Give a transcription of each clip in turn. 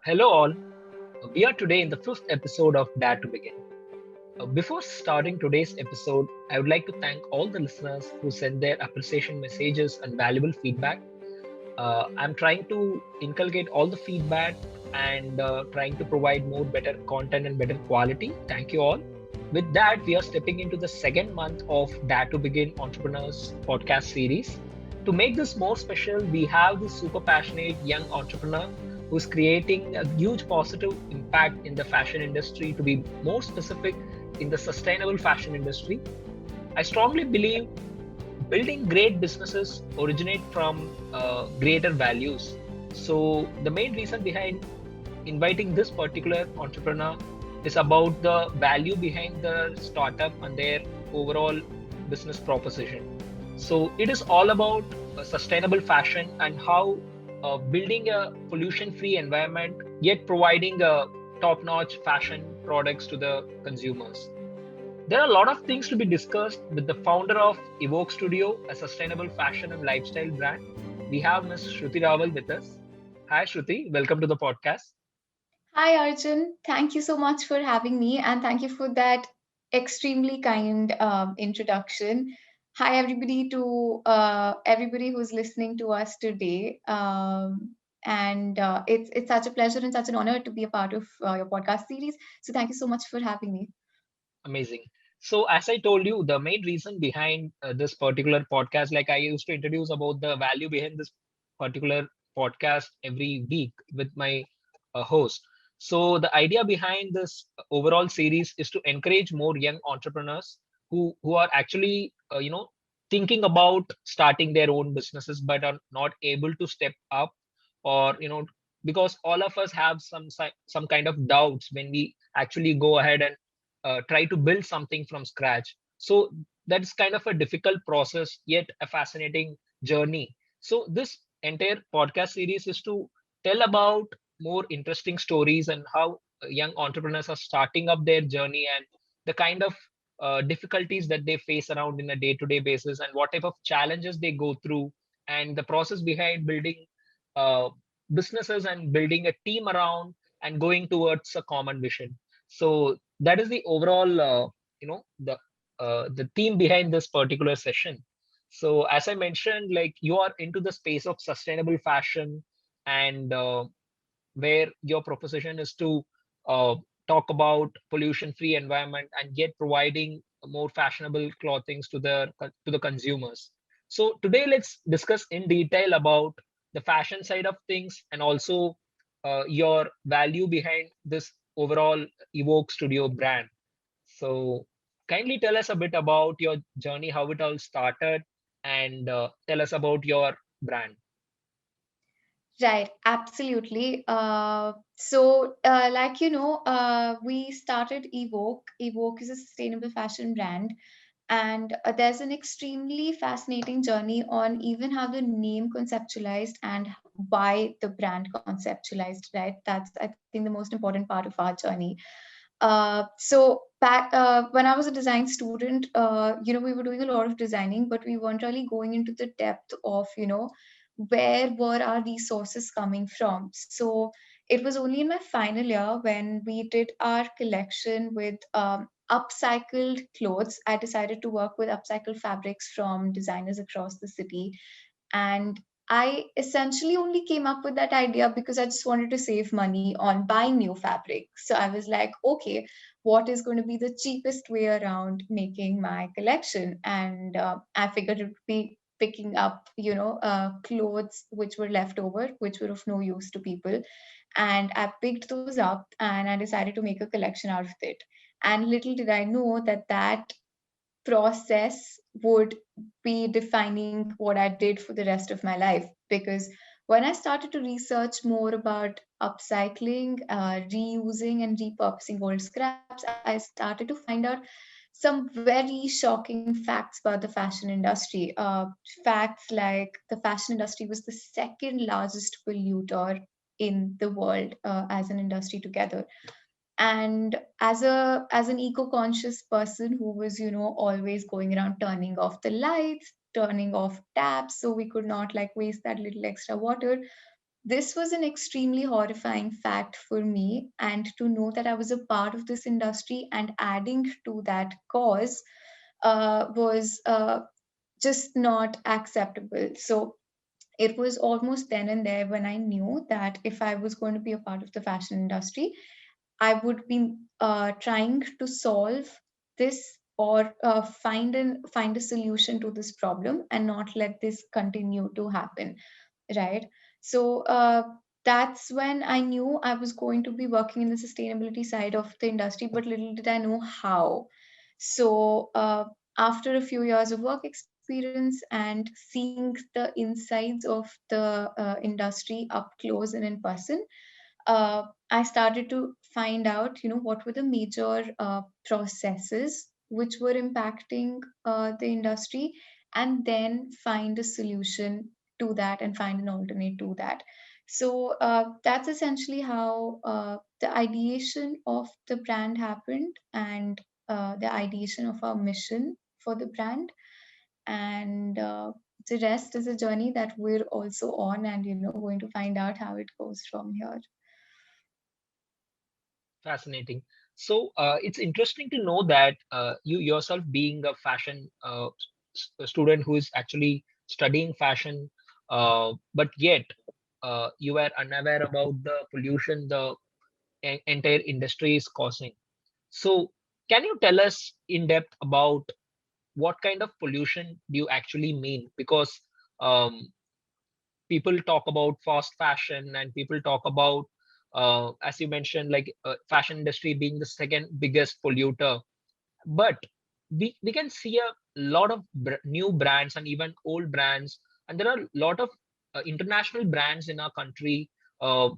Hello, all. We are today in the fifth episode of Dare to Begin. Before starting today's episode, I would like to thank all the listeners who sent their appreciation messages and valuable feedback. I'm trying to inculcate all the feedback and trying to provide more better content and better quality. Thank you all. With that, we are stepping into the second month of Dare to Begin Entrepreneurs podcast series. To make this more special, we have this super passionate young entrepreneur who's creating a huge positive impact in the fashion industry, to be more specific, in the sustainable fashion industry. I strongly believe building great businesses originate from greater values. So, the main reason behind inviting this particular entrepreneur is about the value behind the startup and their overall business proposition. So it is all about sustainable fashion and how building a pollution-free environment yet providing top-notch fashion products to the consumers. There are a lot of things to be discussed with the founder of Ewoke Studio, a sustainable fashion and lifestyle brand. We have Ms. Shruti Rawal with us. Hi, Shruti. Welcome to the podcast. Hi, Arjun. Thank you so much for having me, and thank you for that extremely kind introduction. Hi, everybody, to everybody who's listening to us today. And it's such a pleasure and such an honor to be a part of your podcast series. So, thank you so much for having me. Amazing. So, as I told you, the main reason behind this particular podcast, like I used to introduce about the value behind this particular podcast every week with my host. So, the idea behind this overall series is to encourage more young entrepreneurs who are actually, thinking about starting their own businesses but are not able to step up, or because all of us have some kind of doubts when we actually go ahead and try to build something from scratch. So that's kind of a difficult process, yet a fascinating journey. So this entire podcast series is to tell about more interesting stories and how young entrepreneurs are starting up their journey and the kind of difficulties that they face around in a day-to-day basis and what type of challenges they go through and the process behind building uh, businesses and building a team around and going towards a common vision. So that is the overall you know the theme behind this particular session. So as I mentioned, like, you are into the space of sustainable fashion, and where your proposition is to uh, talk about pollution free environment and yet providing more fashionable clothings to the consumers. So today let's discuss in detail about the fashion side of things and also your value behind this overall Evoke Studio brand. So kindly tell us a bit about your journey, how it all started, and tell us about your brand. Right, absolutely. We started Evoke. Evoke is a sustainable fashion brand, and there's an extremely fascinating journey on even how the name conceptualized and why the brand conceptualized. Right, that's, I think, the most important part of our journey. When I was a design student, we were doing a lot of designing, but we weren't really going into the depth of, where were our resources coming from. So it was only in my final year when we did our collection with upcycled clothes. I decided to work with upcycled fabrics from designers across the city. And I essentially only came up with that idea because I just wanted to save money on buying new fabric. So I was like, okay, what is going to be the cheapest way around making my collection? And I figured it would be picking up, clothes which were left over, which were of no use to people. And I picked those up and I decided to make a collection out of it. And little did I know that that process would be defining what I did for the rest of my life. Because when I started to research more about upcycling, reusing, and repurposing old scraps, I started to find out some very shocking facts about the fashion industry. Facts like the fashion industry was the second largest polluter in the world as an industry together. And as an eco-conscious person who was, always going around turning off the lights, turning off taps so we could not like waste that little extra water, This was an extremely horrifying fact for me, and to know that I was a part of this industry and adding to that cause was just not acceptable. So it was almost then and there when I knew that if I was going to be a part of the fashion industry, I would be trying to solve this, or find a solution to this problem and not let this continue to happen, right? So that's when I knew I was going to be working in the sustainability side of the industry, but little did I know how. So after a few years of work experience and seeing the insides of the industry up close and in person, I started to find out, what were the major processes which were impacting the industry, and then find a solution to that and find an alternate to that. So that's essentially how the ideation of the brand happened, and the ideation of our mission for the brand. And the rest is a journey that we're also on, and going to find out how it goes from here. Fascinating. So it's interesting to know that you yourself, being a fashion student who is actually studying fashion, but yet you were unaware about the pollution the entire industry is causing. So can you tell us in depth about what kind of pollution do you actually mean? Because um, people talk about fast fashion, and people talk about, as you mentioned, like fashion industry being the second biggest polluter. But we can see a lot of new brands and even old brands, and there are a lot of international brands in our country, uh,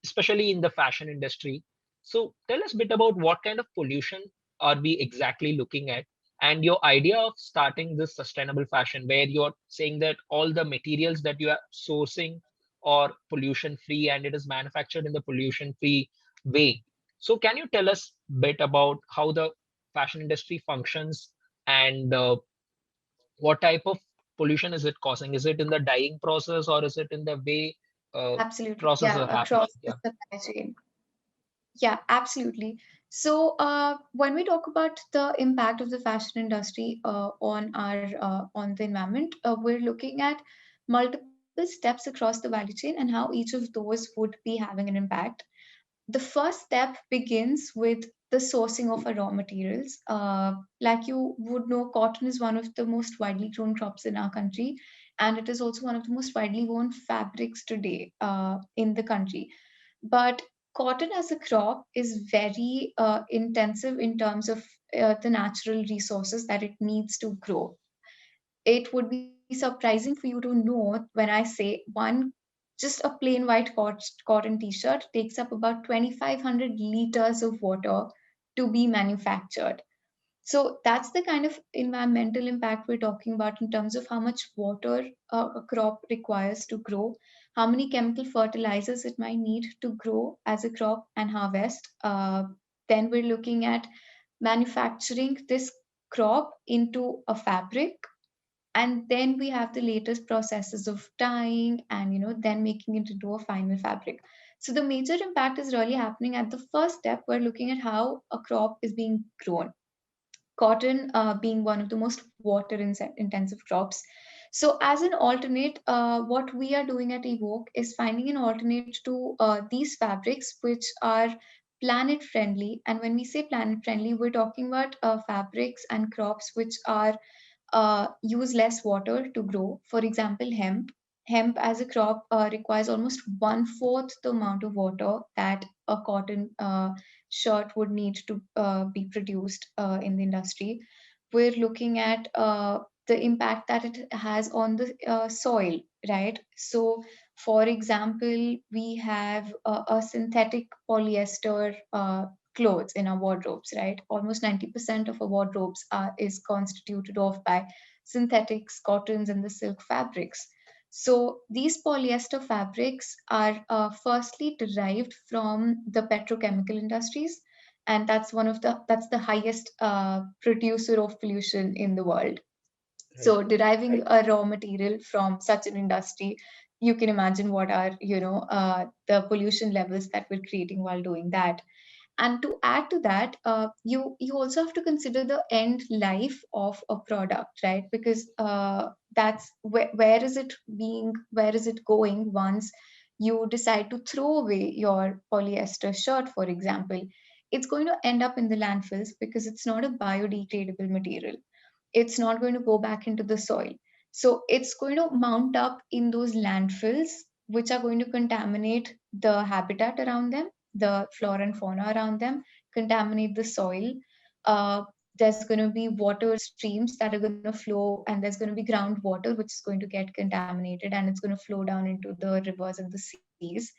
especially in the fashion industry. So tell us a bit about what kind of pollution are we exactly looking at, and your idea of starting this sustainable fashion, where you're saying that all the materials that you are sourcing are pollution free and it is manufactured in the pollution free way. So can you tell us a bit about how the fashion industry functions, and what type of pollution is it causing? Is it in the dyeing process, or is it in the way Absolutely. process Yeah, are happening? across the Yeah. supply chain. Yeah, absolutely. So, when we talk about the impact of the fashion industry on the environment, we're looking at multiple steps across the value chain and how each of those would be having an impact. The first step begins with the sourcing of our raw materials. Like you would know, cotton is one of the most widely grown crops in our country, and it is also one of the most widely worn fabrics today in the country. But cotton as a crop is very intensive in terms of the natural resources that it needs to grow. It would be surprising for you to know when I say just a plain white cotton t-shirt takes up about 2,500 liters of water to be manufactured. So that's the kind of environmental impact we're talking about in terms of how much water a crop requires to grow, how many chemical fertilizers it might need to grow as a crop and harvest. Then we're looking at manufacturing this crop into a fabric, and then we have the latest processes of dyeing and then making it into a final fabric. So the major impact is really happening at the first step. We're looking at how a crop is being grown, cotton being one of the most water intensive crops. So, as an alternate, what we are doing at Evoke is finding an alternate to these fabrics which are planet friendly. And when we say planet friendly, we're talking about fabrics and crops which are use less water to grow. For example, hemp. Hemp as a crop requires almost one fourth the amount of water that a cotton shirt would need to be produced in the industry. We're looking at the impact that it has on the soil, right? So, for example, we have a synthetic polyester clothes in our wardrobes, right? Almost 90% of our wardrobes is constituted of by synthetics, cottons, and the silk fabrics. So these polyester fabrics are firstly derived from the petrochemical industries, and that's the highest producer of pollution in the world. Right. So deriving a raw material from such an industry you can imagine what are, the pollution levels that we're creating while doing that. And to add to that, you also have to consider the end life of a product, right? Because that's where is it going once you decide to throw away your polyester shirt, for example. It's going to end up in the landfills because it's not a biodegradable material. It's not going to go back into the soil. So it's going to mount up in those landfills, which are going to contaminate the habitat around them, the flora and fauna around them, contaminate the soil. There's going to be water streams that are going to flow, and there's going to be groundwater which is going to get contaminated, and it's going to flow down into the rivers and the seas.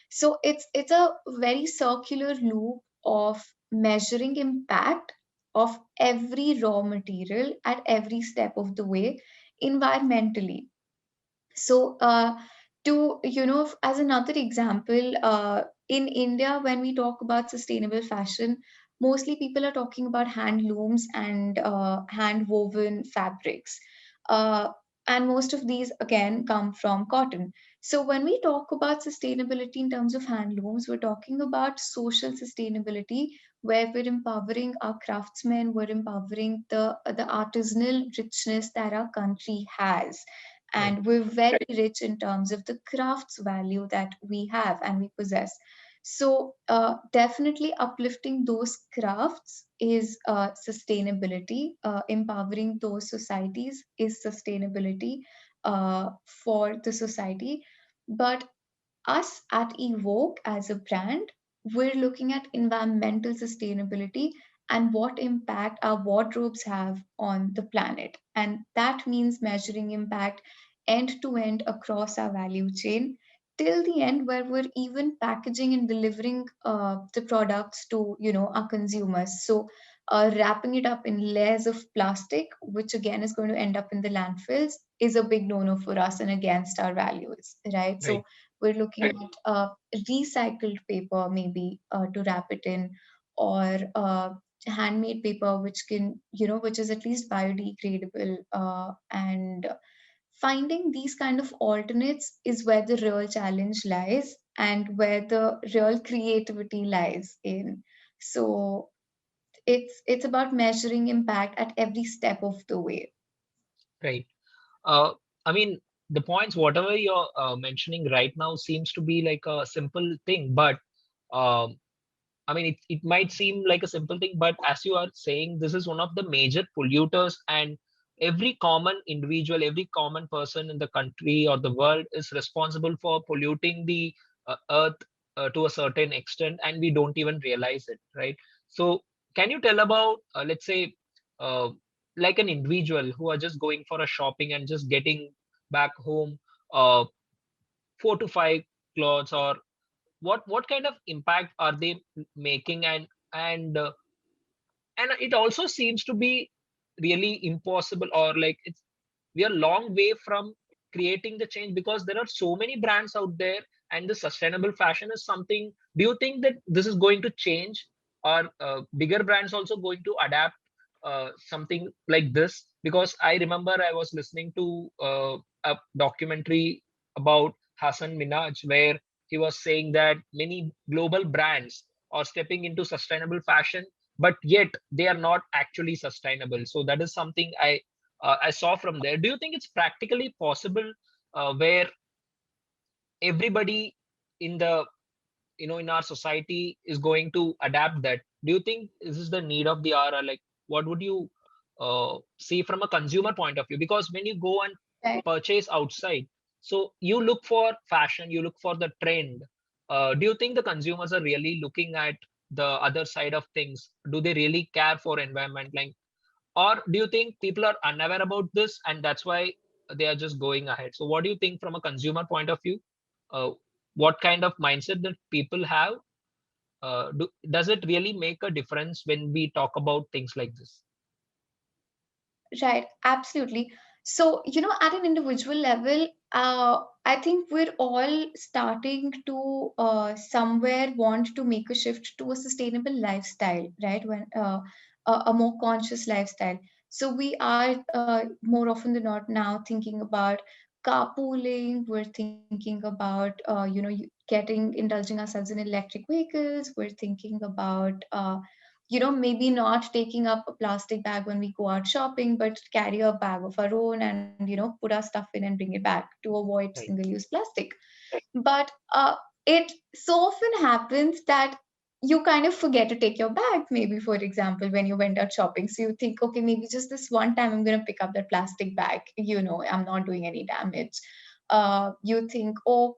So it's a very circular loop of measuring impact of every raw material at every step of the way environmentally. So, to, as another example, in India, when we talk about sustainable fashion, mostly people are talking about handlooms and hand woven fabrics. Uh, and most of these, again, come from cotton. So, when we talk about sustainability in terms of handlooms, we're talking about social sustainability, where we're empowering our craftsmen, we're empowering the artisanal richness that our country has, Right. and we're very rich in terms of the crafts value that we have and we possess. So definitely uplifting those crafts is sustainability. Empowering those societies is sustainability for the society. But us at Evoke as a brand, we're looking at environmental sustainability and what impact our wardrobes have on the planet. And that means measuring impact end to end across our value chain till the end where we're even packaging and delivering the products to our consumers. So wrapping it up in layers of plastic, which again is going to end up in the landfills, is a big no-no for us and against our values, right? Right. So we're looking at recycled paper, maybe to wrap it in, or handmade paper, which can, which is at least biodegradable. And finding these kind of alternates is where the real challenge lies and where the real creativity lies in. So it's about measuring impact at every step of the way. Right. Uh, I mean, the points, whatever you're mentioning right now, seems to be like a simple thing, but um, I mean, it might seem like a simple thing, but as you are saying, this is one of the major polluters, and every common individual, every common person in the country or the world is responsible for polluting the earth to a certain extent, and we don't even realize it, right? So, can you tell about, let's say, uh, like an individual who are just going for a shopping and just getting back home, uh, 4 to 5 clothes, or what kind of impact are they making? And it also seems to be really impossible, or like it's we are long way from creating the change, because there are so many brands out there, and the sustainable fashion is something. Do you think that this is going to change, or bigger brands also going to adapt something like this? Because I remember I was listening to a documentary about Hassan Minaj, where he was saying that many global brands are stepping into sustainable fashion, but yet they are not actually sustainable. So that is something I saw from there. Do you think it's practically possible, where everybody in the in our society is going to adapt that? Do you think this is the need of the hour, or like what would you see from a consumer point of view? Because when you go and Right. purchase outside, so you look for fashion, you look for the trend. Do you think the consumers are really looking at the other side of things? Do they really care for environment, like, or do you think people are unaware about this and that's why they are just going ahead? So what do you think from a consumer point of view? uh, what kind of mindset that people have? Does it really make a difference when we talk about things like this? Right, absolutely. So, at an individual level, I think we're all starting to somewhere want to make a shift to a sustainable lifestyle, right? When a more conscious lifestyle. So we are more often than not now thinking about carpooling, we're thinking about getting indulging ourselves in electric vehicles. We're thinking about maybe not taking up a plastic bag when we go out shopping, but carry a bag of our own and put our stuff in and bring it back to avoid right, single use plastic. But it so often happens that you kind of forget to take your bag, maybe, for example, when you went out shopping. So you think, okay, maybe just this one time I'm going to pick up that plastic bag, I'm not doing any damage. You think, oh,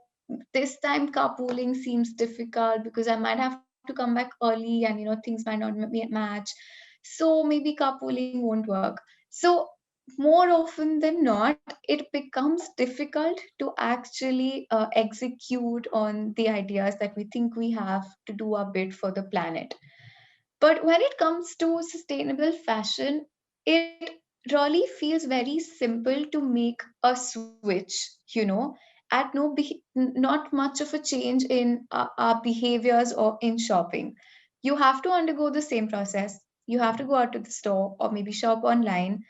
this time carpooling seems difficult because I might have to come back early and things might not match. So maybe carpooling won't work. So more often than not, it becomes difficult to actually execute on the ideas that we think we have to do a bit for the planet. But when it comes to sustainable fashion, it really feels very simple to make a switch, at not much of a change in our behaviors or in shopping. You have to undergo the same process. You have to go out to the store or maybe shop online.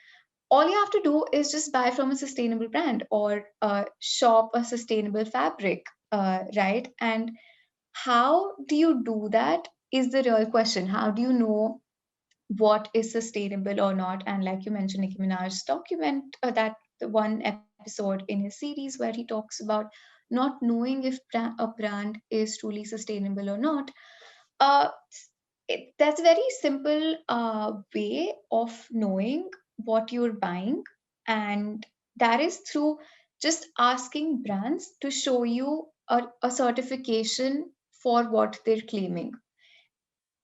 All you have to do is just buy from a sustainable brand or shop a sustainable fabric, right? And how do you do that is the real question. How do you know what is sustainable or not? And like you mentioned, Nicki Minaj's document, that the one episode in his series where he talks about not knowing if a brand is truly sustainable or not. Uh, that's a very simple way of knowing what you're buying, and that is through just asking brands to show you a certification for what they're claiming.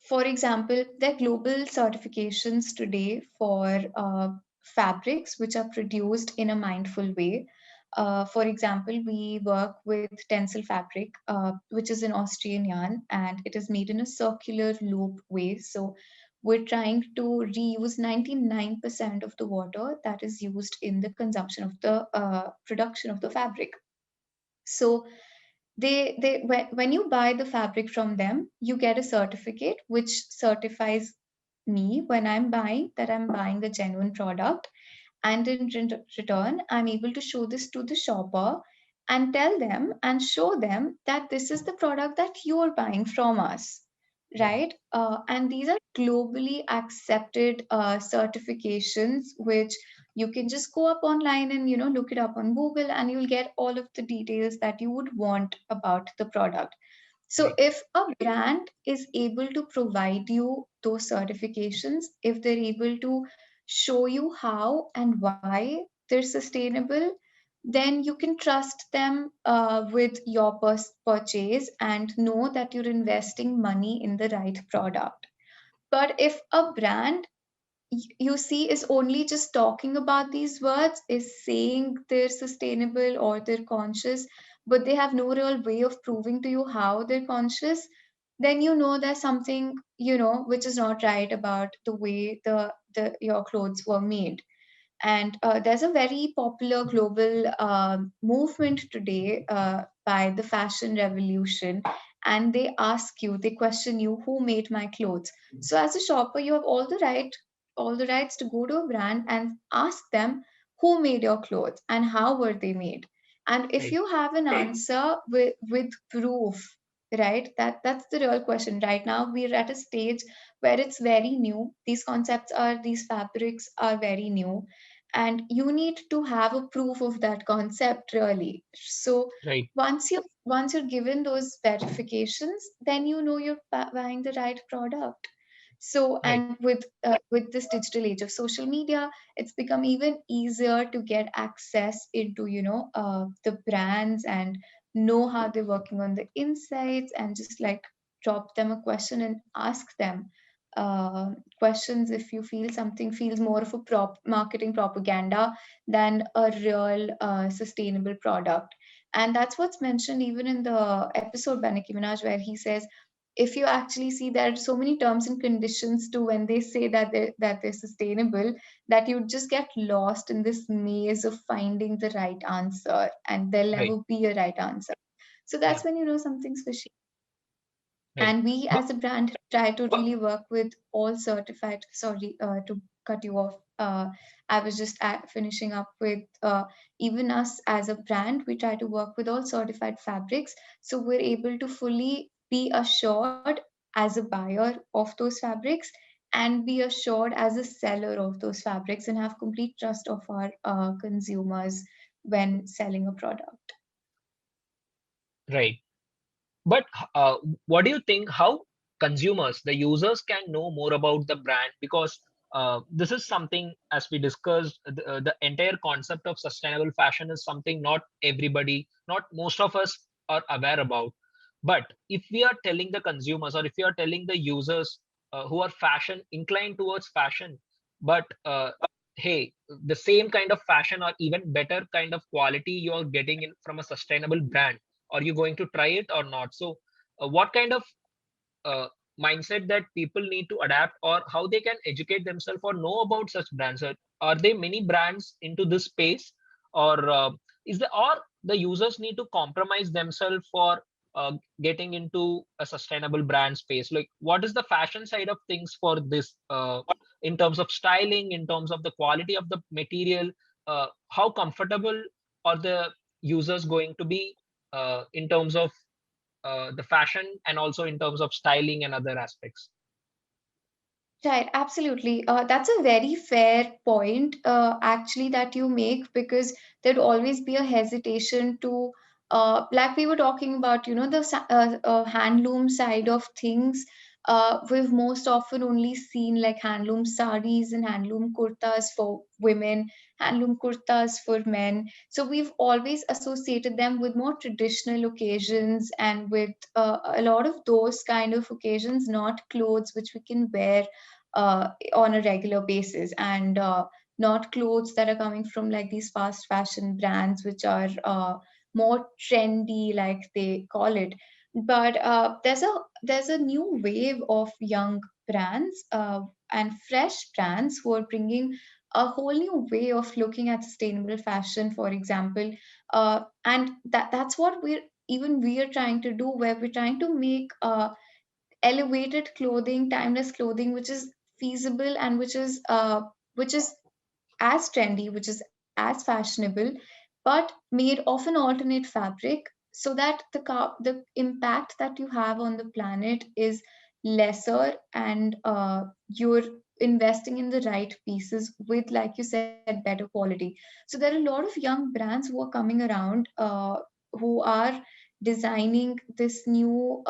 For example, there are global certifications today for fabrics which are produced in a mindful way. For example, we work with Tencel Fabric, which is an Austrian yarn, and it is made in a circular loop way. So we're trying to reuse 99% of the water that is used in the consumption of the production of the fabric. So when you buy the fabric from them, you get a certificate which certifies me when I'm buying that I'm buying a genuine product. And in return, I'm able to show this to the shopper and tell them and show them that this is the product that you're buying from us, right, right? And these are globally accepted certifications, which you can just go up online and look it up on Google, and you'll get all of the details that you would want about the product. So right, if a brand is able to provide you those certifications, if they're able to show you how and why they're sustainable, then you can trust them with your purchase and know that you're investing money in the right product. But if a brand you see is only just talking about these words, is saying they're sustainable or they're conscious, but they have no real way of proving to you how they're conscious, then there's something which is not right about the way the your clothes were made. And there's a very popular global movement today by the fashion revolution. And they question you, who made my clothes? So as a shopper, you have all the rights to go to a brand and ask them who made your clothes and how were they made. And if right, you have an answer with proof, right, that's the real question. Right now, we're at a stage where it's very new. These fabrics are very new, and you need to have a proof of that concept, really. So right, once you're given those verifications, then you're buying the right product. So, right, and with this digital age of social media, it's become even easier to get access into the brands and know how they're working on the insights, and just like drop them a question and ask them questions if you feel something feels more of a marketing propaganda than a real sustainable product. And that's what's mentioned even in the episode by Nicki Minaj, where he says, if you actually see, there are so many terms and conditions to when they say that they're sustainable, that you just get lost in this maze of finding the right answer, and there'll right. never be a right answer. So Yeah. that's when something's fishy. right. And we But, as a brand try to but really work with all certified, sorry to cut you off, I was just finishing up with even us as a brand, we try to work with all certified fabrics, so we're able to fully be assured as a buyer of those fabrics and be assured as a seller of those fabrics and have complete trust of our consumers when selling a product. right. But what do you think? How consumers, the users, can know more about the brand? Because this is something, as we discussed, the entire concept of sustainable fashion is something not everybody, not most of us are aware about. But if we are telling the consumers, or if we are telling the users who are fashion inclined towards fashion, but hey, the same kind of fashion or even better kind of quality you are getting in from a sustainable brand, are you going to try it or not? So what kind of uh, mindset that people need to adapt, or how they can educate themselves or know about such brands? Are there many brands into this space, or is the or the users need to compromise themselves for getting into a sustainable brand space? Like, what is the fashion side of things for this, in terms of styling, in terms of the quality of the material? How comfortable are the users going to be in terms of the fashion, and also in terms of styling and other aspects? Right, absolutely. That's a very fair point, actually, that you make, because there'd always be a hesitation to, like we were talking about, the handloom side of things. We've most often only seen like handloom saris and handloom kurtas for women, handloom kurtas for men. So we've always associated them with more traditional occasions and with a lot of those kind of occasions, not clothes which we can wear on a regular basis, and not clothes that are coming from like these fast fashion brands which are more trendy, like they call it. But there's a new wave of young brands and fresh brands who are bringing a whole new way of looking at sustainable fashion, for example. And that's what we are trying to do, where we're trying to make elevated clothing, timeless clothing, which is feasible and which is as trendy, which is as fashionable, but made of an alternate fabric, so that the impact that you have on the planet is lesser, and you're investing in the right pieces with, like you said, better quality. So there are a lot of young brands who are coming around, who are designing this new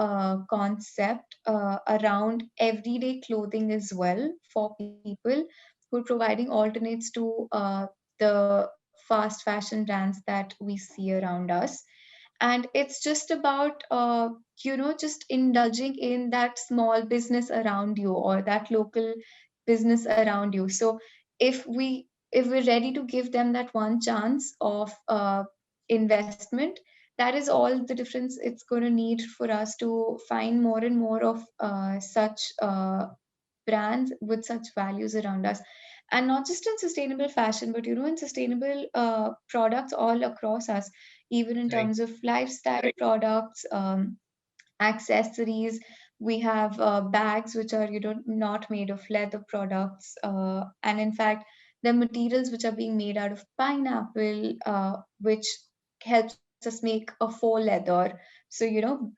concept around everyday clothing as well, for people who are providing alternates to the fast fashion brands that we see around us. And it's just about just indulging in that small business around you, or that local business around you. So if we're ready to give them that one chance of investment, that is all the difference it's going to need for us to find more and more of such brands with such values around us. And not just in sustainable fashion, but in sustainable products all across us, even in Right. terms of lifestyle products, accessories. We have bags which are not made of leather products, and in fact the materials which are being made out of pineapple, which helps us make a faux leather. So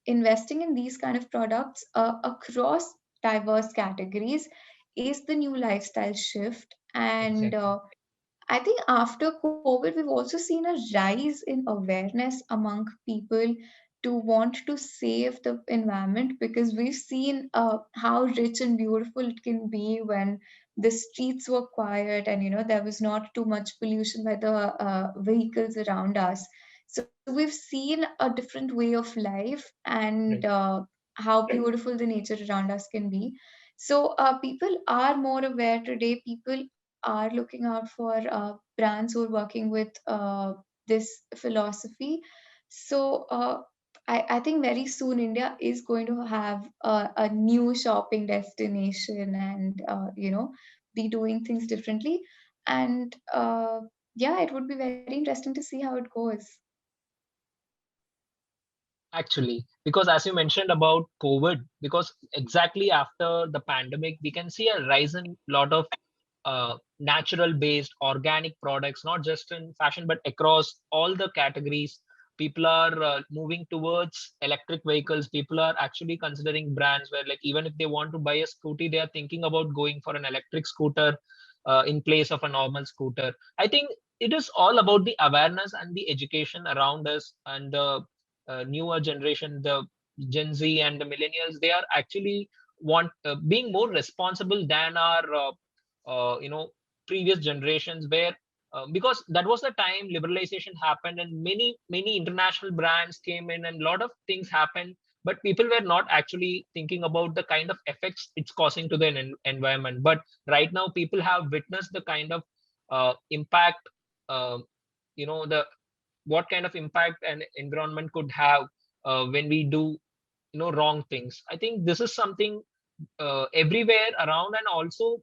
investing in these kind of products across diverse categories is the new lifestyle shift. And Exactly. I think after COVID, we've also seen a rise in awareness among people to want to save the environment, because we've seen how rich and beautiful it can be when the streets were quiet, and there was not too much pollution by the vehicles around us. So we've seen a different way of life, and Right. how beautiful the nature around us can be. So people are more aware today. People are looking out for brands who are working with this philosophy. So I think very soon India is going to have a new shopping destination, and be doing things differently. And yeah, it would be very interesting to see how it goes. Actually, because as you mentioned about COVID, because exactly after the pandemic, we can see a rise in lot of natural based organic products, not just in fashion, but across all the categories. People are moving towards electric vehicles. People are actually considering brands where, like, even if they want to buy a scooty, they are thinking about going for an electric scooter in place of a normal scooter. I think it is all about the awareness and the education around us, and the newer generation, the Gen Z and the millennials. They are actually want being more responsible than our previous generations, where because that was the time liberalization happened and many international brands came in and a lot of things happened, but people were not actually thinking about the kind of effects it's causing to the environment. But right now people have witnessed the kind of impact, uh, the what kind of impact an environment could have when we do wrong things. I think this is something everywhere around, and also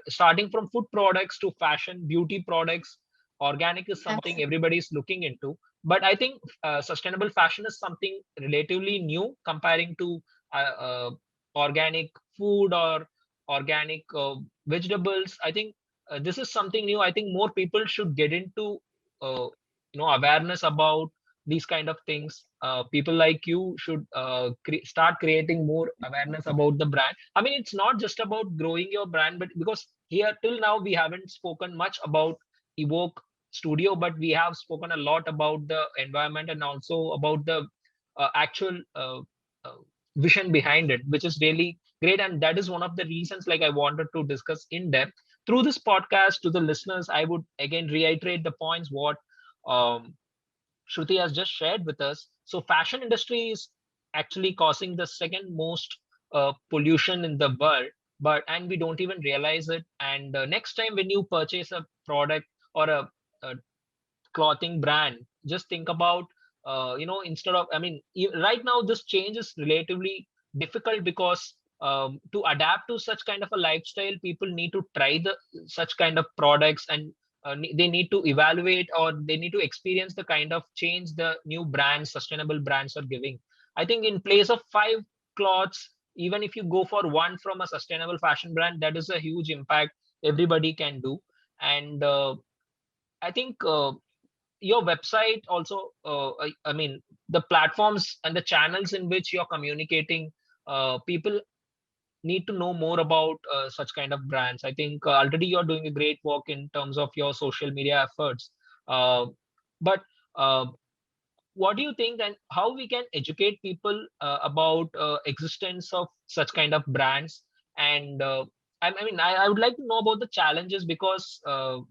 starting from food products to fashion, beauty products, organic is something Absolutely. everybody is looking into. But I think sustainable fashion is something relatively new comparing to uh, organic food or organic vegetables. I think this is something new. I think more people should get into uh, awareness about these kind of things. People like you should start creating more awareness about the brand. I mean, it's not just about growing your brand, but because here till now we haven't spoken much about Evoke Studio, but we have spoken a lot about the environment and also about the actual uh, vision behind it, which is really great. And that is one of the reasons, like, I wanted to discuss in depth through this podcast to the listeners. I would again reiterate the points what um, Shruti has just shared with us. So fashion industry is actually causing the second most pollution in the world, but and we don't even realize it. And next time when you purchase a product or a clothing brand, just think about instead of, I mean, right now this change is relatively difficult because to adapt to such kind of a lifestyle, people need to try the such kind of products, and they need to evaluate or they need to experience the kind of change the new brands, sustainable brands are giving. I think in place of five clothes, even if you go for one from a sustainable fashion brand, that is a huge impact everybody can do. And I think your website also, I mean, the platforms and the channels in which you're communicating, people need to know more about such kind of brands. I think already you're doing a great work in terms of your social media efforts. uh, but uh, what do you think, and how we can educate people about existence of such kind of brands? And I mean, I would like to know about the challenges, because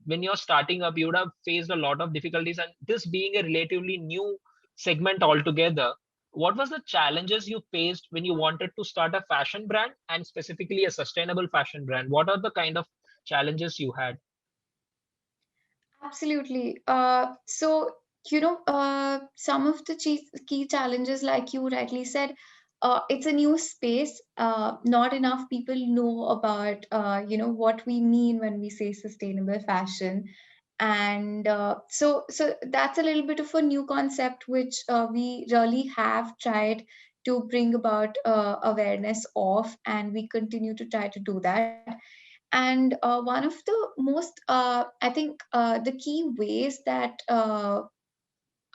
when you're starting up you would have faced a lot of difficulties, and this being a relatively new segment altogether, what was the challenges you faced when you wanted to start a fashion brand, and specifically a sustainable fashion brand? What are the kind of challenges you had? Absolutely. Some of the key challenges, like you rightly said, it's a new space. Not enough people know about, what we mean when we say sustainable fashion. And so that's a little bit of a new concept, which we really have tried to bring about awareness of, and we continue to try to do that. And one of the most, I think, the key ways that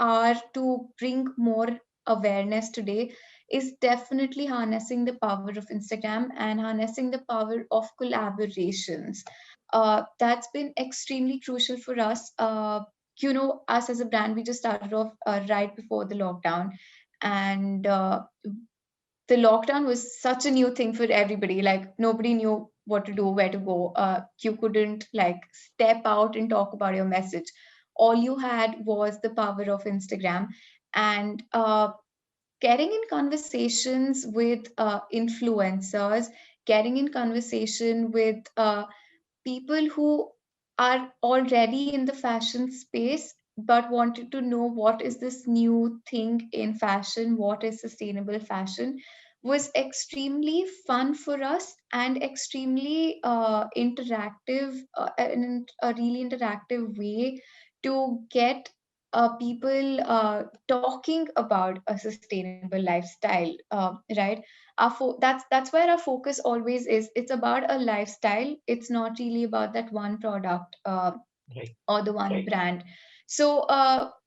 are to bring more awareness today is definitely harnessing the power of Instagram and harnessing the power of collaborations. That's been extremely crucial for us. Us as a brand, we just started off right before the lockdown, and the lockdown was such a new thing for everybody. Like nobody knew what to do, where to go. You couldn't like step out and talk about your message. All you had was the power of Instagram, and getting in conversations with influencers, getting in conversation with people who are already in the fashion space but wanted to know what is this new thing in fashion, what is sustainable fashion, was extremely fun for us and extremely interactive, and a really interactive way to get people talking about a sustainable lifestyle, right? That's where our focus always is. It's about a lifestyle. It's not really about that one product, Right. or the one brand. So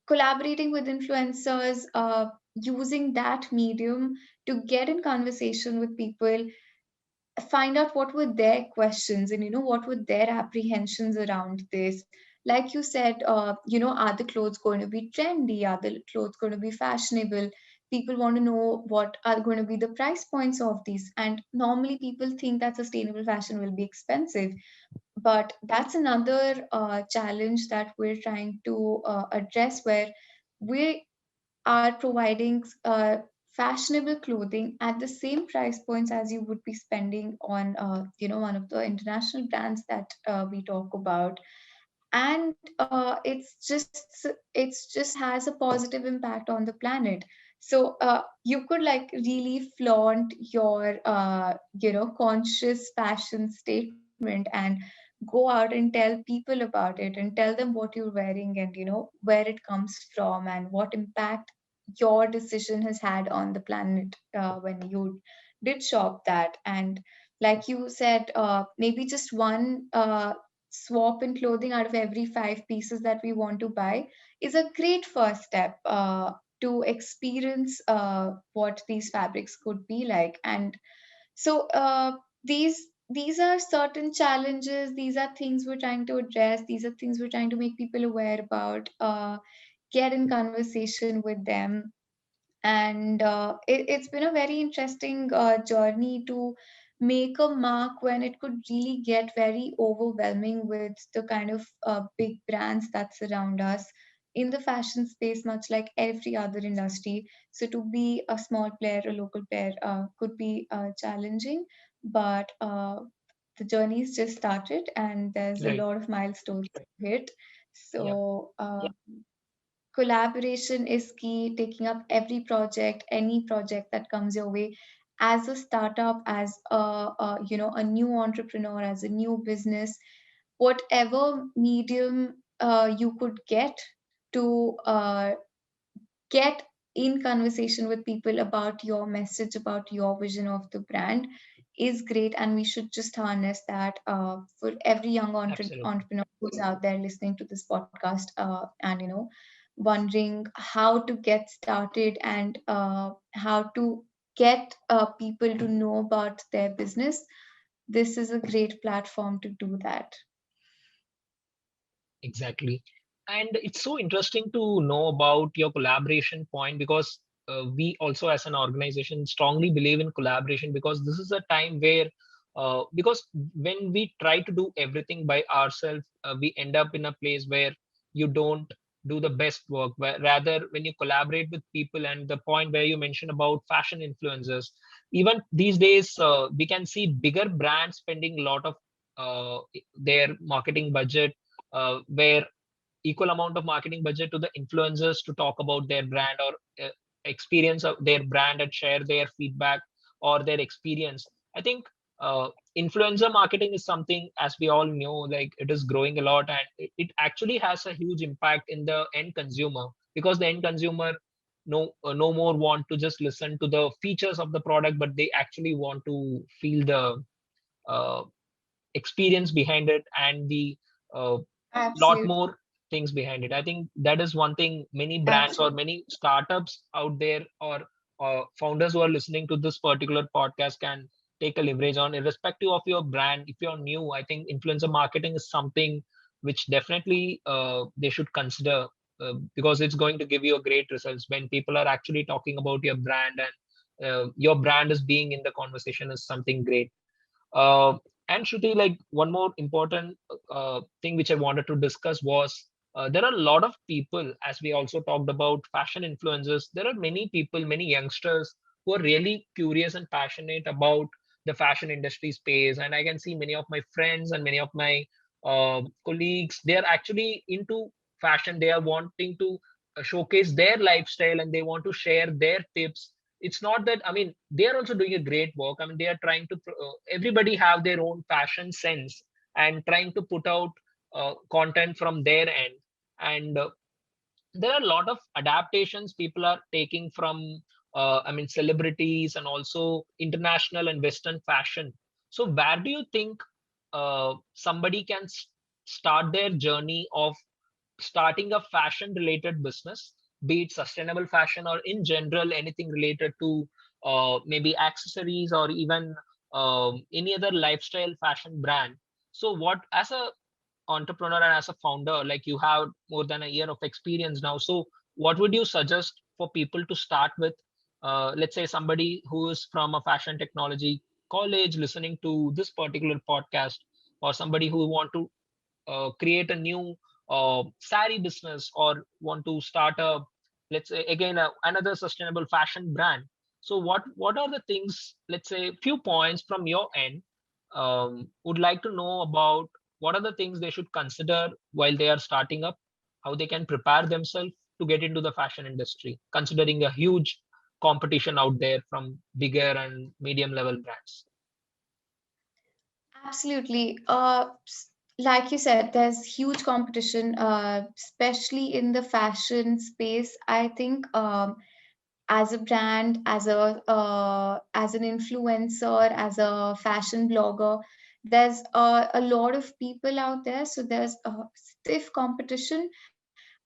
collaborating with influencers, using that medium to get in conversation with people, find out what were their questions, and what were their apprehensions around this. Like you said, are the clothes going to be trendy, are the clothes going to be fashionable? People want to know what are going to be the price points of these, and normally people think that sustainable fashion will be expensive, but that's another challenge that we're trying to address, where we are providing fashionable clothing at the same price points as you would be spending on one of the international brands that we talk about. And it's just has a positive impact on the planet. So you could like really flaunt your conscious fashion statement and go out and tell people about it, and tell them what you're wearing, and where it comes from, and what impact your decision has had on the planet when you did shop that. And like you said, maybe just one swap in clothing out of every 5 pieces that we want to buy is a great first step to experience what these fabrics could be like. And so these are certain challenges. These are things we're trying to address. These are things we're trying to make people aware about. Get in conversation with them. And it's been a very interesting journey to make a mark when it could really get very overwhelming with the kind of big brands that surround us in the fashion space, much like every other industry. So to be a small player, a local player, could be challenging, but the journey's just started, and there's a Right. lot of milestones to hit. Yeah. So collaboration is key. Taking up every project, any project that comes your way, as a startup, as a new entrepreneur, as a new business, whatever medium you could get to get in conversation with people about your message, about your vision of the brand, is great. And we should just harness that for every young Absolutely. entrepreneur who's out there listening to this podcast, and wondering how to get started, and how to get people to know about their business. This is a great platform to do that. Exactly. And it's so interesting to know about your collaboration point, because we also, as an organization, strongly believe in collaboration, because this is a time where, because when we try to do everything by ourselves, we end up in a place where you don't do the best work. Where rather, when you collaborate with people, and the point where you mentioned about fashion influencers, even these days, we can see bigger brands spending a lot of their marketing budget, where equal amount of marketing budget to the influencers to talk about their brand, or experience of their brand, and share their feedback or their experience. I think influencer marketing is something, as we all know, like it is growing a lot, and it actually has a huge impact in the end consumer, because the end consumer no more want to just listen to the features of the product, but they actually want to feel the uh, experience behind it, and the uh, lot Absolutely. more things behind it. I think that is one thing many brands or Absolutely. many startups out there, or founders who are listening to this particular podcast, can take a leverage on, irrespective of your brand. If you're new, I think influencer marketing is something which definitely they should consider, because it's going to give you a great results when people are actually talking about your brand, and your brand is being in the conversation is something great. uh, and Shruti, like one more important thing which I wanted to discuss was, there are a lot of people, as we also talked about fashion influencers. There are many people, many youngsters who are really curious and passionate about the fashion industry space. And I can see many of my friends and many of my colleagues, they are actually into fashion. They are wanting to showcase their lifestyle, and they want to share their tips. It's not that, I mean, they are also doing a great work. I mean, they are trying to everybody have their own fashion sense, and trying to put out content from their end. And there are a lot of adaptations people are taking from I mean celebrities and also international and western fashion. So where do you think somebody can start their journey of starting a fashion related business, be it sustainable fashion or in general anything related to maybe accessories or even any other lifestyle fashion brand? So what, as a entrepreneur and as a founder, like you have more than a year of experience now, so what would you suggest for people to start with? Let's say somebody who is from a fashion technology college listening to this particular podcast, or somebody who want to create a new sari business, or want to start a, let's say again another sustainable fashion brand. So what are the things, let's say few points from your end, would like to know about what are the things they should consider while they are starting up, how they can prepare themselves to get into the fashion industry, considering a huge competition out there from bigger and medium level brands. Absolutely. Like you said, there's huge competition, especially in the fashion space. I think as a brand, as an influencer, as a fashion blogger, there's a lot of people out there. So there's a stiff competition.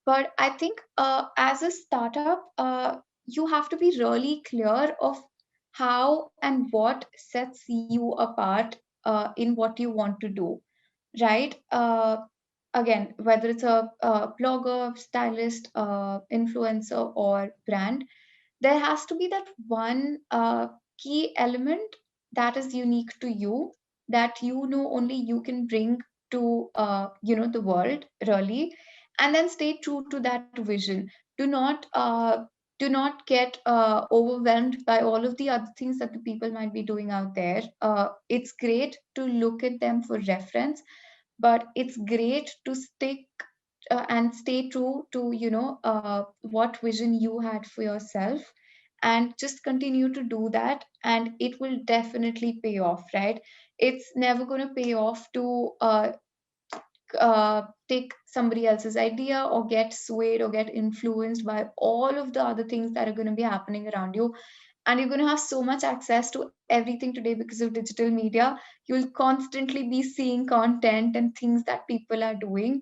But I think as a startup, you have to be really clear of how and what sets you apart in what you want to do, right? Again, whether it's a blogger, stylist, influencer, or brand, there has to be that one key element that is unique to you, that you know only you can bring to the world, really. And then stay true to that vision. Do not uh, do not get overwhelmed by all of the other things that the people might be doing out there. It's great to look at them for reference, but it's great to stick and stay true to what vision you had for yourself, and just continue to do that, and it will definitely pay off, right? It's never going to pay off to take somebody else's idea or get swayed or get influenced by all of the other things that are going to be happening around you. And you're going to have so much access to everything today because of digital media. You'll constantly be seeing content and things that people are doing,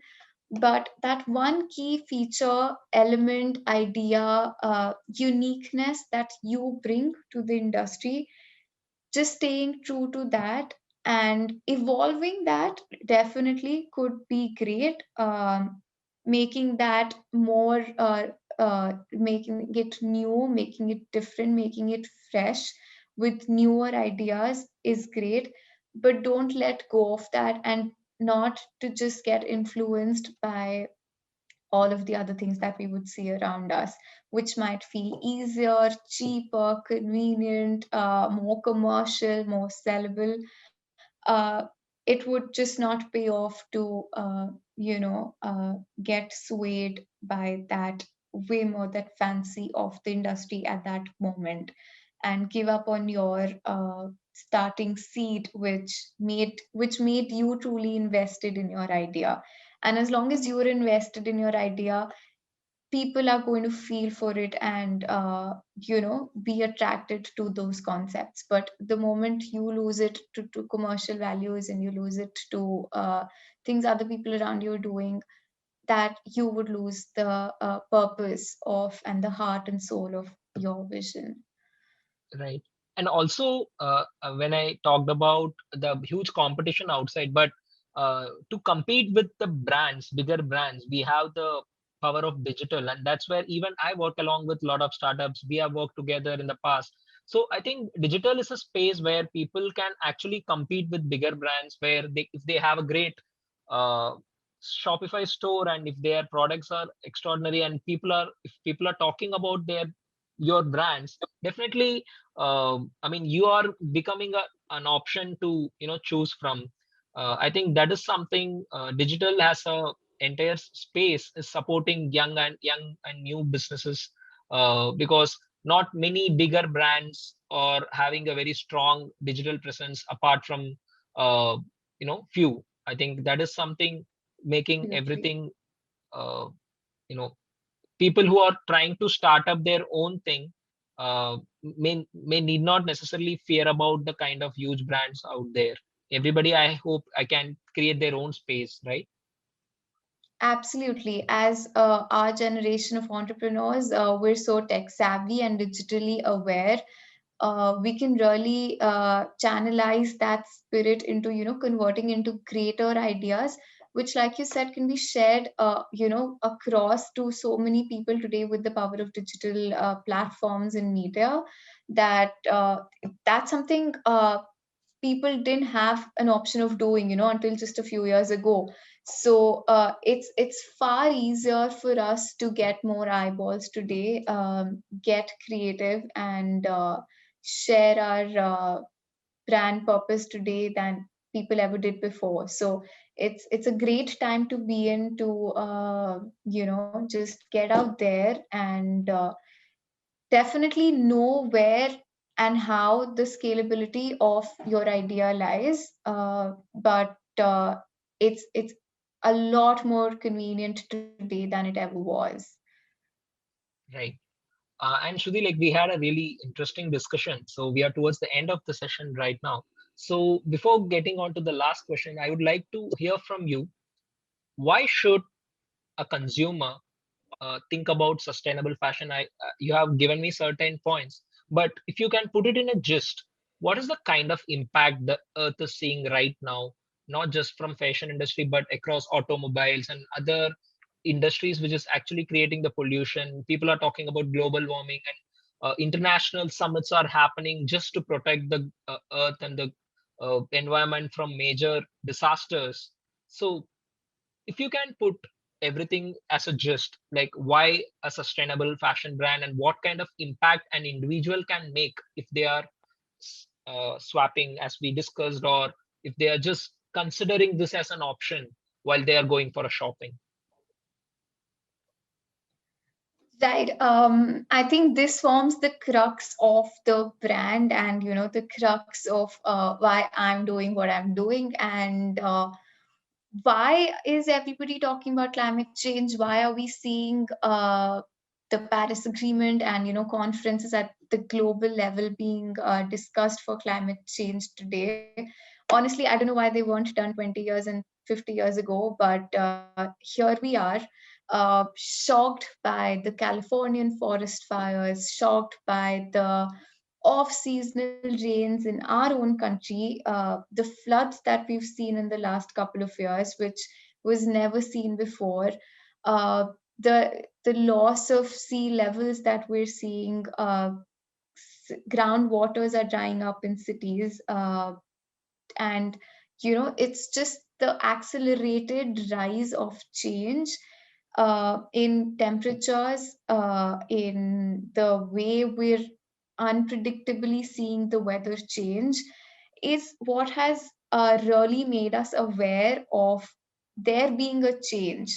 but that one key feature, element, idea, uniqueness that you bring to the industry, just staying true to that and evolving that definitely could be great. Making that more, making it new, making it different, making it fresh with newer ideas is great. But don't let go of that, and not to just get influenced by all of the other things that we would see around us, which might feel easier, cheaper, convenient, more commercial, more sellable. It would just not pay off to, get swayed by that whim or that fancy of the industry at that moment, and give up on your starting seed, which made you truly invested in your idea. And as long as you are invested in your idea, people are going to feel for it and be attracted to those concepts. But the moment you lose it to commercial values, and you lose it to things other people around you are doing, that you would lose the purpose of and the heart and soul of your vision. Right. And also, when I talked about the huge competition outside, but to compete with the brands, bigger brands, we have the power of digital. And that's where even I work along with a lot of startups. We have worked together in the past. So I think digital is a space where people can actually compete with bigger brands, where they, if they have a great uh, Shopify store, and if their products are extraordinary, and if people are talking about your brands, definitely, I mean, you are becoming an option to choose from. I think that is something digital has a entire space is supporting young and new businesses, because not many bigger brands are having a very strong digital presence apart from uh, few. I think that is something making Absolutely. everything uh, you know people who are trying to start up their own thing may need not necessarily fear about the kind of huge brands out there. Everybody, I hope, I can create their own space, right? Absolutely. As our generation of entrepreneurs, we're so tech savvy and digitally aware. We can really channelize that spirit into, converting into greater ideas, which, like you said, can be shared, across to so many people today with the power of digital platforms and media. That that's something people didn't have an option of doing, until just a few years ago. So it's far easier for us to get more eyeballs today, get creative, and share our brand purpose today than people ever did before. So it's a great time to be in to just get out there and definitely know where and how the scalability of your idea lies. But it's a lot more convenient today than it ever was. Right. And Shruti, like we had a really interesting discussion. So we are towards the end of the session right now. So before getting on to the last question, I would like to hear from you. Why should a consumer think about sustainable fashion? You have given me certain points, but if you can put it in a gist, what is the kind of impact the earth is seeing right now, not just from fashion industry but across automobiles and other industries, which is actually creating the pollution? People are talking about global warming, and international summits are happening just to protect the earth and the environment from major disasters. So if you can put everything as a gist, like why a sustainable fashion brand and what kind of impact an individual can make if they are swapping, as we discussed, or if they are just considering this as an option while they are going for a shopping. Right. I think this forms the crux of the brand, and the crux of why I'm doing what I'm doing. And why is everybody talking about climate change? Why are we seeing the Paris Agreement and conferences at the global level being discussed for climate change today? Honestly, I don't know why they weren't done 20 years and 50 years ago, but here we are, shocked by the Californian forest fires, shocked by the off-seasonal rains in our own country, the floods that we've seen in the last couple of years, which was never seen before, uh, the loss of sea levels that we're seeing, groundwaters are drying up in cities, and it's just the accelerated rise of change in temperatures, in the way we're unpredictably seeing the weather change, is what has really made us aware of there being a change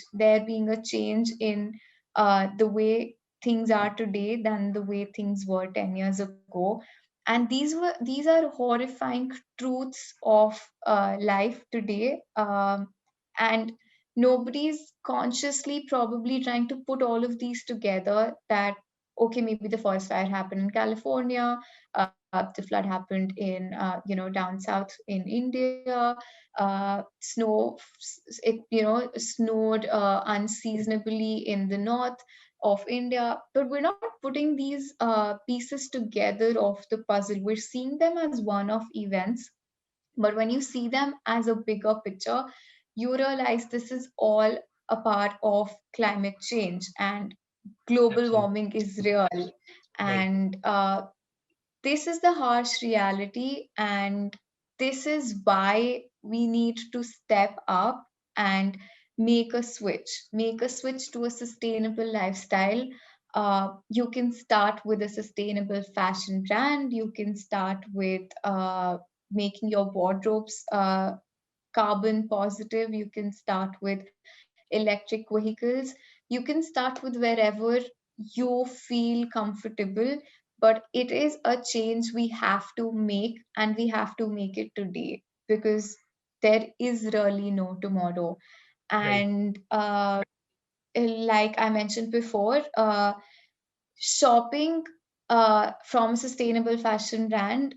in the way things are today than the way things were 10 years ago. And these are horrifying truths of life today, and nobody's consciously probably trying to put all of these together, that okay, maybe the forest fire happened in California, the flood happened in down south in India, snow it snowed unseasonably in the north of India. But we're not putting these pieces together of the puzzle. We're seeing them as one-off events, but when you see them as a bigger picture, you realize this is all a part of climate change, and global Absolutely. warming is real. Right. And this is the harsh reality, and this is why we need to step up and make a switch to a sustainable lifestyle. You can start with a sustainable fashion brand. You can start with making your wardrobes carbon positive. You can start with electric vehicles. You can start with wherever you feel comfortable, but it is a change we have to make, and we have to make it today, because there is really no tomorrow. Right. And like I mentioned before, shopping from a sustainable fashion brand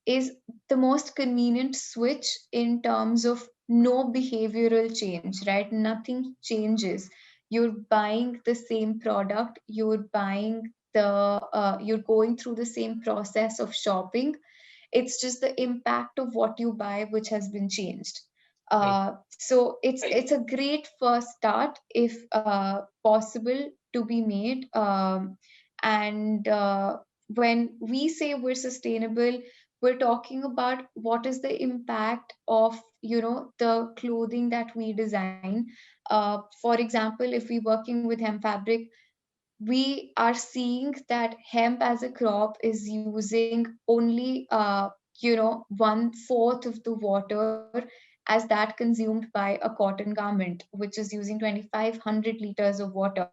is the most convenient switch in terms of no behavioral change, right? Nothing changes. You're buying the same product, you're going through the same process of shopping. It's just the impact of what you buy which has been changed. Right. So it's a great first start if possible to be made. And when we say we're sustainable, we're talking about what is the impact of, the clothing that we design. For example, if we're working with hemp fabric, we are seeing that hemp as a crop is using only 1/4 of the water as that consumed by a cotton garment, which is using 2,500 liters of water.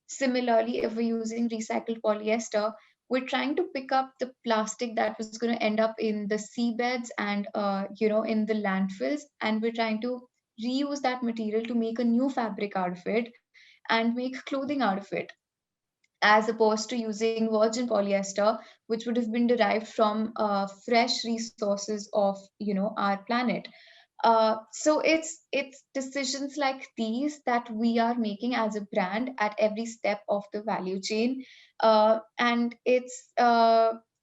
Similarly, if we're using recycled polyester, we're trying to pick up the plastic that was going to end up in the seabeds and in the landfills, and we're trying to reuse that material to make a new fabric out of it and make clothing out of it, as opposed to using virgin polyester, which would have been derived from fresh resources of our planet. So it's decisions like these that we are making as a brand at every step of the value chain, and it's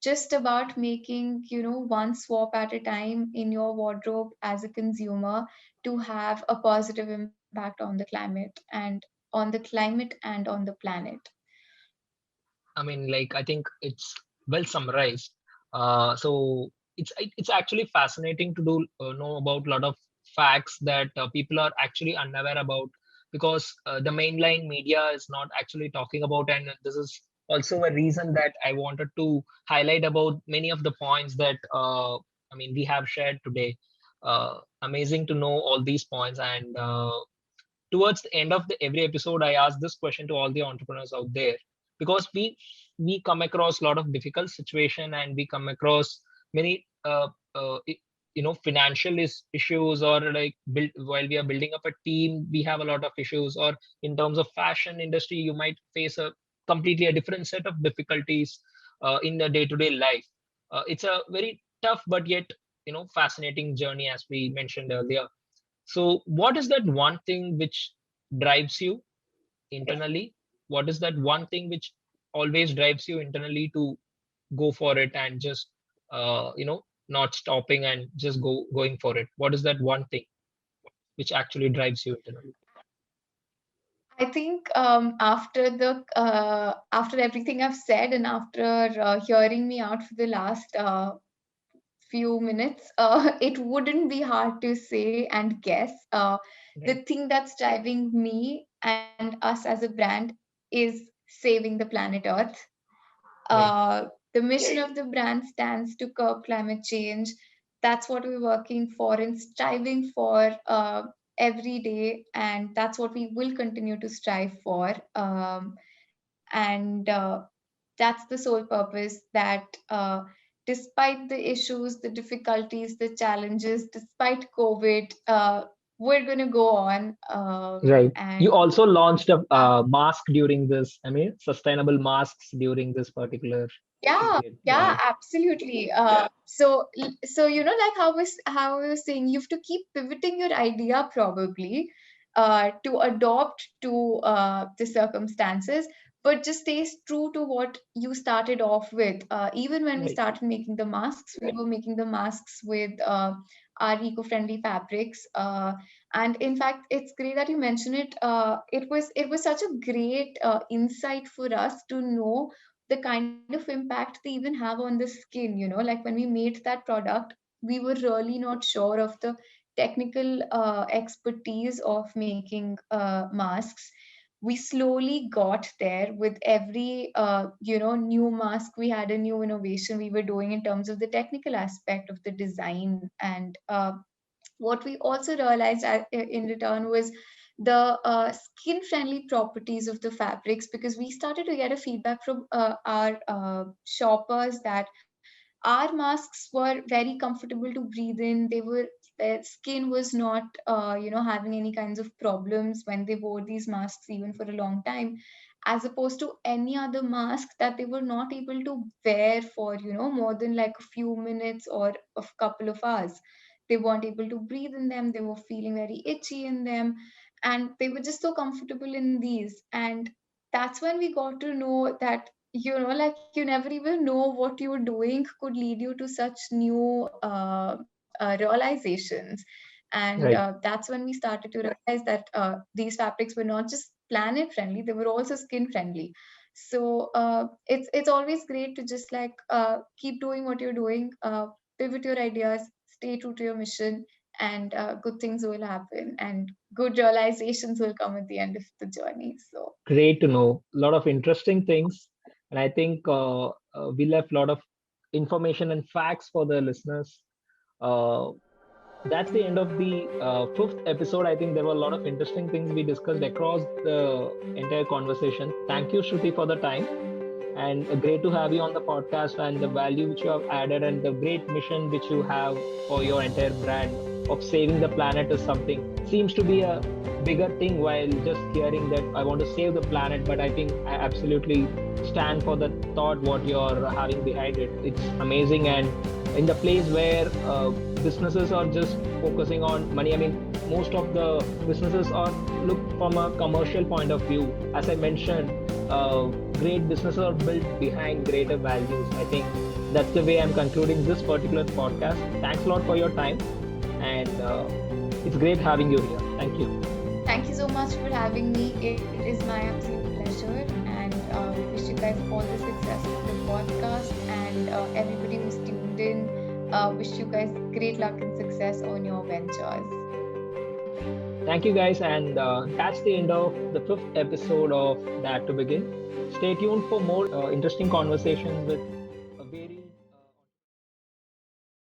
just about making one swap at a time in your wardrobe as a consumer to have a positive impact on the climate and on the planet. I mean, like, I think it's well summarized. So it's actually fascinating to do know about a lot of facts that people are actually unaware about, because the mainline media is not actually talking about, and this is also a reason that I wanted to highlight about many of the points that I mean we have shared today. Amazing to know all these points, and towards the end of every episode, I ask this question to all the entrepreneurs out there, because we come across a lot of difficult situation, and we come across many financial issues, or like while we are building up a team, we have a lot of issues, or in terms of fashion industry, you might face a completely a different set of difficulties in the day-to-day life. It's a very tough but yet fascinating journey, as we mentioned earlier. So, what is that one thing which drives you internally? What is that one thing which always drives you internally to go for it and just, not stopping and just going for it? What is that one thing which actually drives you internally? I think after everything I've said and after hearing me out for the last few minutes, it wouldn't be hard to say and guess. The Right, thing that's driving me and us as a brand is saving the planet Earth. right, The mission of the brand stands to curb climate change. That's what we're working for and striving for every day, and that's what we will continue to strive for. And That's the sole purpose that, despite the issues, the difficulties, the challenges, despite COVID, we're going to go on. right. You And also launched a uh, mask during this, I mean, sustainable masks during this particular Yeah, period. yeah, Wow. absolutely. So like how I was saying, you have to keep pivoting your idea probably, to adopt to the circumstances, but just stays true to what you started off with. Even when we Right, started making the masks, we were making the masks with our eco-friendly fabrics. And in fact, it's great that you mentioned it. It was such a great insight for us to know the kind of impact they even have on the skin. Like when we made that product, we were really not sure of the technical expertise of making masks. We slowly got there with every new mask. We had a new innovation we were doing in terms of the technical aspect of the design. And what we also realized in return was the skin friendly properties of the fabrics, because we started to get a feedback from our shoppers that our masks were very comfortable to breathe in. They were their skin was not, having any kinds of problems when they wore these masks even for a long time, as opposed to any other mask that they were not able to wear for, more than like a few minutes or a couple of hours. They weren't able to breathe in them. They were feeling very itchy in them, and they were just so comfortable in these. And that's when we got to know that, like, you never even know what you're doing could lead you to such new realizations. And Right. that's when we started to realize that these fabrics were not just planet friendly, they were also skin friendly. So it's always great to just like keep doing what you're doing, pivot your ideas, stay true to your mission, and good things will happen, and good realizations will come at the end of the journey. So Great to know. A lot of interesting things. And I think we left a lot of information and facts for the listeners. Uh, that's the end of the fifth episode. I think there were a lot of interesting things we discussed across the entire conversation. Thank you, Shruti, for the time. And great to have you on the podcast, and the value which you have added and the great mission which you have for your entire brand of saving the planet is something seems to be a bigger thing while just hearing that I want to save the planet. But I think I absolutely stand for the thought what you're having behind it. It's amazing. And in the place where businesses are just focusing on money, I mean, most of the businesses are look from a commercial point of view. As I mentioned, great businesses are built behind greater values. I think that's the way I'm concluding this particular podcast. Thanks a lot for your time, and it's great having you here. Thank you. thank you so much for having me. It is my absolute pleasure, and we wish you guys all the success with the podcast, and everybody who's tuned in. Wish you guys great luck and success on your ventures. Thank you, guys, and that's the end of the fifth episode of That to Begin. Stay tuned for more interesting conversations with